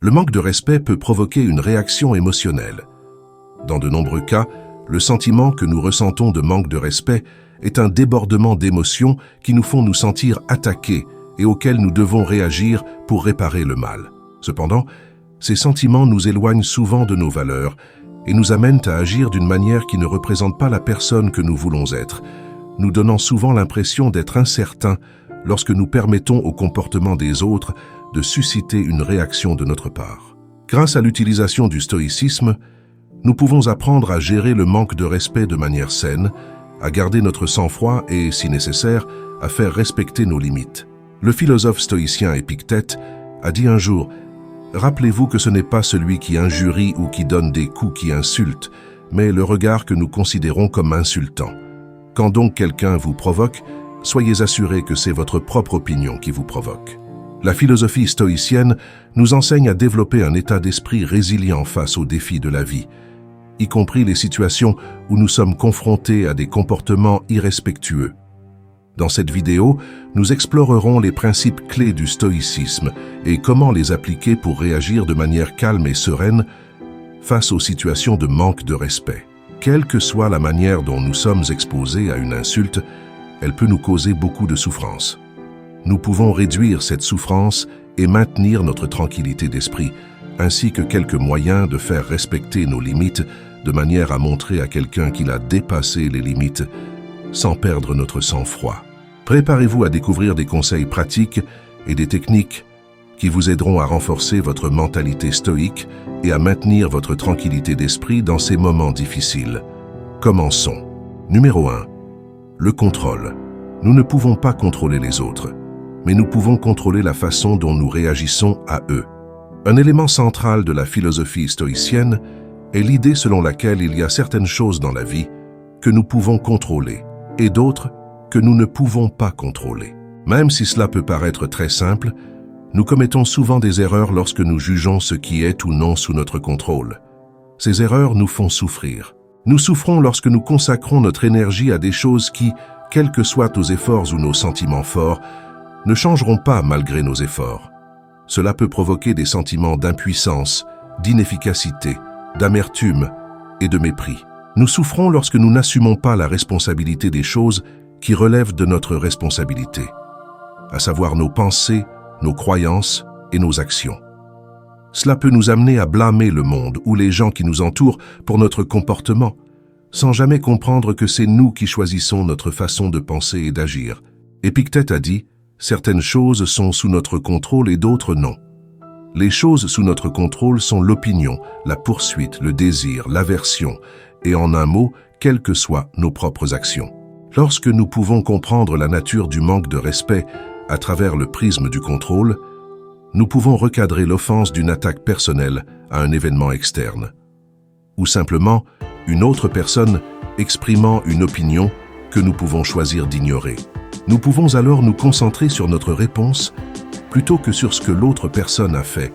Le manque de respect peut provoquer une réaction émotionnelle. Dans de nombreux cas, le sentiment que nous ressentons de manque de respect est un débordement d'émotions qui nous font nous sentir attaqués et auxquels nous devons réagir pour réparer le mal. Cependant, ces sentiments nous éloignent souvent de nos valeurs et nous amènent à agir d'une manière qui ne représente pas la personne que nous voulons être, nous donnant souvent l'impression d'être incertains lorsque nous permettons au comportement des autres de susciter une réaction de notre part. Grâce à l'utilisation du stoïcisme, nous pouvons apprendre à gérer le manque de respect de manière saine, à garder notre sang-froid et, si nécessaire, à faire respecter nos limites. Le philosophe stoïcien Épictète a dit un jour « Rappelez-vous que ce n'est pas celui qui injurie ou qui donne des coups qui insulte, mais le regard que nous considérons comme insultant. Quand donc quelqu'un vous provoque, soyez assurés que c'est votre propre opinion qui vous provoque. » La philosophie stoïcienne nous enseigne à développer un état d'esprit résilient face aux défis de la vie, y compris les situations où nous sommes confrontés à des comportements irrespectueux. Dans cette vidéo, nous explorerons les principes clés du stoïcisme et comment les appliquer pour réagir de manière calme et sereine face aux situations de manque de respect. Quelle que soit la manière dont nous sommes exposés à une insulte, elle peut nous causer beaucoup de souffrance. Nous pouvons réduire cette souffrance et maintenir notre tranquillité d'esprit, ainsi que quelques moyens de faire respecter nos limites de manière à montrer à quelqu'un qu'il a dépassé les limites sans perdre notre sang-froid. Préparez-vous à découvrir des conseils pratiques et des techniques qui vous aideront à renforcer votre mentalité stoïque et à maintenir votre tranquillité d'esprit dans ces moments difficiles. Commençons. Numéro 1. Le contrôle. Nous ne pouvons pas contrôler les autres, mais nous pouvons contrôler la façon dont nous réagissons à eux. Un élément central de la philosophie stoïcienne est l'idée selon laquelle il y a certaines choses dans la vie que nous pouvons contrôler et d'autres que nous ne pouvons pas contrôler. Même si cela peut paraître très simple, nous commettons souvent des erreurs lorsque nous jugeons ce qui est ou non sous notre contrôle. Ces erreurs nous font souffrir. Nous souffrons lorsque nous consacrons notre énergie à des choses qui, quels que soient nos efforts ou nos sentiments forts, ne changeront pas malgré nos efforts. Cela peut provoquer des sentiments d'impuissance, d'inefficacité, d'amertume et de mépris. Nous souffrons lorsque nous n'assumons pas la responsabilité des choses qui relèvent de notre responsabilité, à savoir nos pensées, nos croyances et nos actions. Cela peut nous amener à blâmer le monde ou les gens qui nous entourent pour notre comportement, sans jamais comprendre que c'est nous qui choisissons notre façon de penser et d'agir. Épictète a dit « Certaines choses sont sous notre contrôle et d'autres non. Les choses sous notre contrôle sont l'opinion, la poursuite, le désir, l'aversion, et en un mot, quelles que soient nos propres actions. » Lorsque nous pouvons comprendre la nature du manque de respect à travers le prisme du contrôle, nous pouvons recadrer l'offense d'une attaque personnelle à un événement externe, ou simplement une autre personne exprimant une opinion que nous pouvons choisir d'ignorer. Nous pouvons alors nous concentrer sur notre réponse plutôt que sur ce que l'autre personne a fait,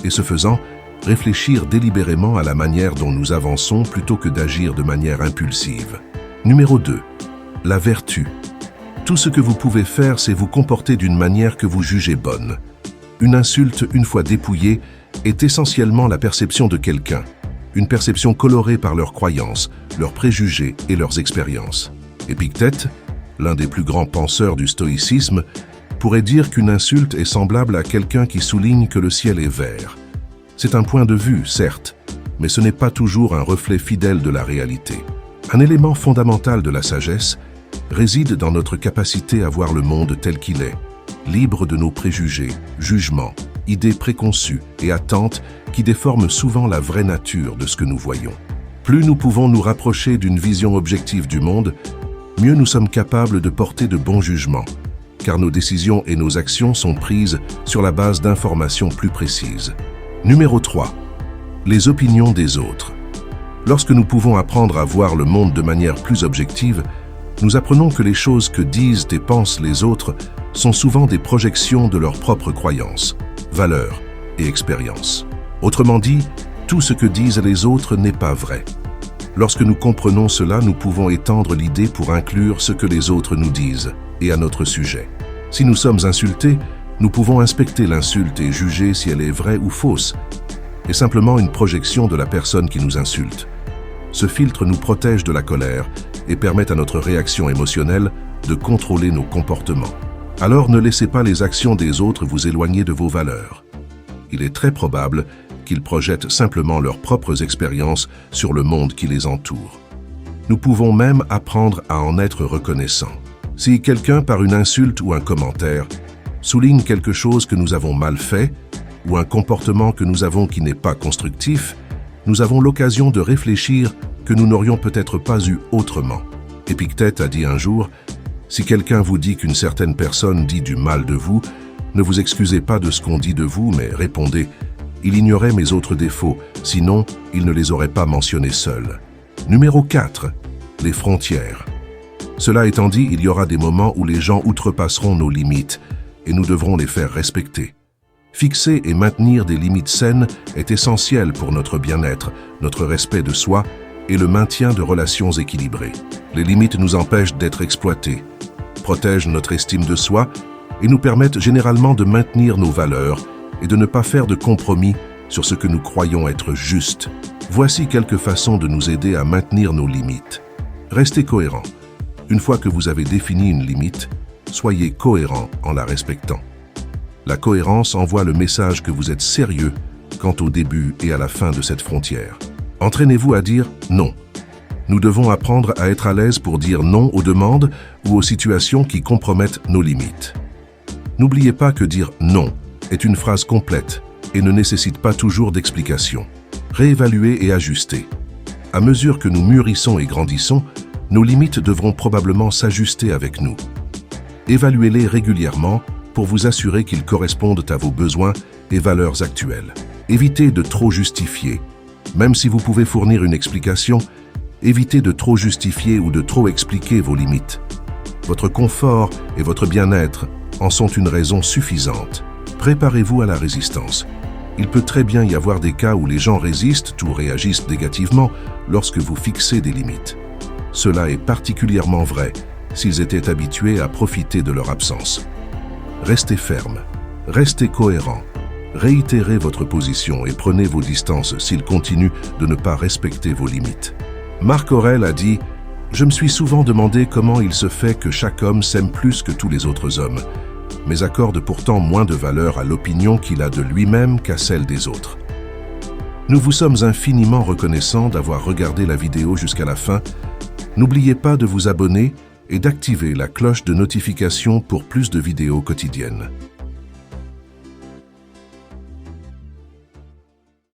et ce faisant, réfléchir délibérément à la manière dont nous avançons plutôt que d'agir de manière impulsive. Numéro 2. La vertu. Tout ce que vous pouvez faire, c'est vous comporter d'une manière que vous jugez bonne. Une insulte, une fois dépouillée, est essentiellement la perception de quelqu'un, une perception colorée par leurs croyances, leurs préjugés et leurs expériences. Épictète, l'un des plus grands penseurs du stoïcisme, pourrait dire qu'une insulte est semblable à quelqu'un qui souligne que le ciel est vert. C'est un point de vue, certes, mais ce n'est pas toujours un reflet fidèle de la réalité. Un élément fondamental de la sagesse réside dans notre capacité à voir le monde tel qu'il est, libre de nos préjugés, jugements, idées préconçues et attentes qui déforment souvent la vraie nature de ce que nous voyons. Plus nous pouvons nous rapprocher d'une vision objective du monde, mieux nous sommes capables de porter de bons jugements, car nos décisions et nos actions sont prises sur la base d'informations plus précises. Numéro 3. Les opinions des autres. Lorsque nous pouvons apprendre à voir le monde de manière plus objective, nous apprenons que les choses que disent et pensent les autres sont souvent des projections de leurs propres croyances, valeurs et expériences. Autrement dit, tout ce que disent les autres n'est pas vrai. Lorsque nous comprenons cela, nous pouvons étendre l'idée pour inclure ce que les autres nous disent et à notre sujet. Si nous sommes insultés, Nous pouvons inspecter l'insulte et juger si elle est vraie ou fausse, et simplement une projection de la personne qui nous insulte. Ce filtre nous protège de la colère et permet à notre réaction émotionnelle de contrôler nos comportements. Alors ne laissez pas les actions des autres vous éloigner de vos valeurs. Il est très probable qu'ils projettent simplement leurs propres expériences sur le monde qui les entoure. Nous pouvons même apprendre à en être reconnaissants. Si quelqu'un, par une insulte ou un commentaire, souligne quelque chose que nous avons mal fait, ou un comportement que nous avons qui n'est pas constructif, nous avons l'occasion de réfléchir que nous n'aurions peut-être pas eu autrement. Épictète a dit un jour, « Si quelqu'un vous dit qu'une certaine personne dit du mal de vous, ne vous excusez pas de ce qu'on dit de vous, mais répondez, « Il ignorait mes autres défauts, sinon il ne les aurait pas mentionnés seul. » Numéro 4. Les frontières. Cela étant dit, il y aura des moments où les gens outrepasseront nos limites et nous devrons les faire respecter. Fixer et maintenir des limites saines est essentiel pour notre bien-être, notre respect de soi et le maintien de relations équilibrées. Les limites nous empêchent d'être exploités, protègent notre estime de soi et nous permettent généralement de maintenir nos valeurs et de ne pas faire de compromis sur ce que nous croyons être juste. Voici quelques façons de nous aider à maintenir nos limites. Restez cohérent. Une fois que vous avez défini une limite, soyez cohérent en la respectant. La cohérence envoie le message que vous êtes sérieux quant au début et à la fin de cette frontière. Entraînez-vous à dire non. Nous devons apprendre à être à l'aise pour dire non aux demandes ou aux situations qui compromettent nos limites. N'oubliez pas que dire non est une phrase complète et ne nécessite pas toujours d'explication. Réévaluer et ajuster. À mesure que nous mûrissons et grandissons, nos limites devront probablement s'ajuster avec nous. Évaluez-les régulièrement pour vous assurer qu'ils correspondent à vos besoins et valeurs actuelles. Évitez de trop justifier. Même si vous pouvez fournir une explication, évitez de trop justifier ou de trop expliquer vos limites. Votre confort et votre bien-être en sont une raison suffisante. Préparez-vous à la résistance. Il peut très bien y avoir des cas où les gens résistent ou réagissent négativement lorsque vous fixez des limites. Cela est particulièrement vrai s'ils étaient habitués à profiter de leur absence. Restez ferme, restez cohérent, réitérez votre position et prenez vos distances s'ils continuent de ne pas respecter vos limites. Marc Aurèle a dit « Je me suis souvent demandé comment il se fait que chaque homme s'aime plus que tous les autres hommes, mais accorde pourtant moins de valeur à l'opinion qu'il a de lui-même qu'à celle des autres. » Nous vous sommes infiniment reconnaissants d'avoir regardé la vidéo jusqu'à la fin. N'oubliez pas de vous abonner et d'activer la cloche de notification pour plus de vidéos quotidiennes.